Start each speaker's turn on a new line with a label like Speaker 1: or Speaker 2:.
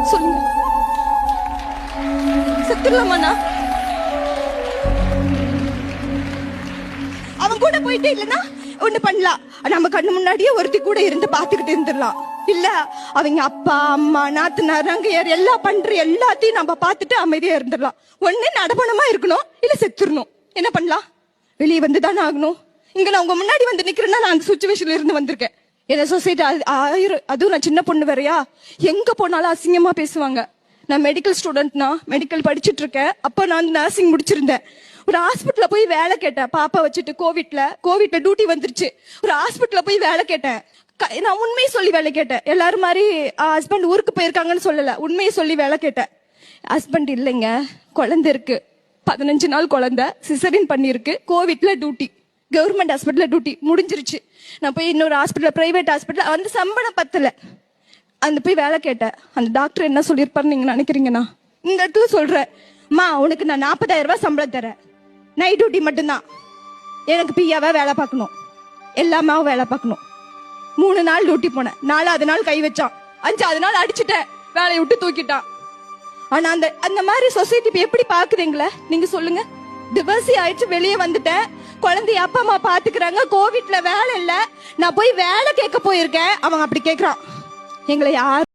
Speaker 1: சொல்லுங்க, செத்துடலாமாண்ணா? அவன் கூட போயிட்டே இல்லன்னா ஒண்ணு பண்ணலாம். நம்ம கண்ணு முன்னாடியே ஒருத்தி கூட இருந்து பாத்துக்கிட்டு இருந்துடலாம். இல்ல அவங்க அப்பா அம்மா நாத்தனார் ரங்கையர் எல்லாம் பண்ற எல்லாத்தையும் நம்ம பார்த்துட்டு அமைதியா இருந்துடலாம். ஒண்ணு நடப்பணமா இருக்கணும், இல்ல செத்துடணும். என்ன பண்ணலாம்? வெளியே வந்துதானே ஆகணும். இங்க நான் உங்க முன்னாடி வந்து நிக்கிறேன்னா நான் அந்த சுச்சுவேஷன்ல இருந்து வந்திருக்கேன். என்ன சொசைட்டி அதுவும் நான் சின்ன பொண்ணு வேறையா, எங்க போனாலும் அசிங்கமா பேசுவாங்க. நான் மெடிக்கல் ஸ்டூடெண்ட்னா, மெடிக்கல் படிச்சுட்டு இருக்கேன். அப்ப நான் நர்சிங் முடிச்சிருந்தேன். ஒரு ஹாஸ்பிட்டல்ல போய் வேலை கேட்டேன். பாப்பா வச்சுட்டு கோவிட்ல டியூட்டி வந்துருச்சு. ஒரு ஹாஸ்பிட்டல்ல போய் வேலை கேட்டேன். நான் உண்மையை சொல்லி வேலை கேட்டேன். எல்லாரும் மாதிரி ஹஸ்பண்ட் ஊருக்கு போயிருக்காங்கன்னு சொல்லல, உண்மையை சொல்லி வேலை கேட்டேன். ஹஸ்பண்ட் இல்லைங்க, குழந்தை இருக்கு, 15 நாள் குழந்தை, சிசரின் பண்ணிருக்கு, கோவிட்ல டியூட்டி, கவர்மெண்ட் ஹாஸ்பிட்டல்ல டியூட்டி முடிஞ்சிருச்சு. நான் போய் இன்னொரு ஹாஸ்பிட்டல், பிரைவேட் ஹாஸ்பிட்டல், அந்த சம்பளம் பத்தல, அந்த போய் வேலை கேட்டேன். அந்த டாக்டர் என்ன சொல்லியிருப்பாரு நீங்க நினைக்கிறீங்கன்னா? இந்த இடத்துல சொல்றேன், அம்மா உனக்கு நான் 40,000 ரூபாய் சம்பளம் தரேன், நைட் டியூட்டி மட்டும்தான், எனக்கு பியாவா வேலை பார்க்கணும், எல்லாமே வேலை பார்க்கணும். 3 நாள் டியூட்டி போனேன். 4வது நாள் கை வச்சான், 5வது நாள் அடிச்சுட்டேன், வேலையை விட்டு தூக்கிட்டான். ஆனா அந்த மாதிரி சொசைட்டி எப்படி பாக்குறீங்களா நீங்க சொல்லுங்க? டிவர்ஸி ஆயிடுச்சு, வெளியே வந்துட்டேன், குழந்தைய அப்பா அம்மா பாத்துக்கிறாங்க, கோவிட்ல வேலை இல்ல, நான் போய் வேலை கேட்க போயிருக்கேன். அவங்க அப்படி கேக்குறான், எங்களை யார்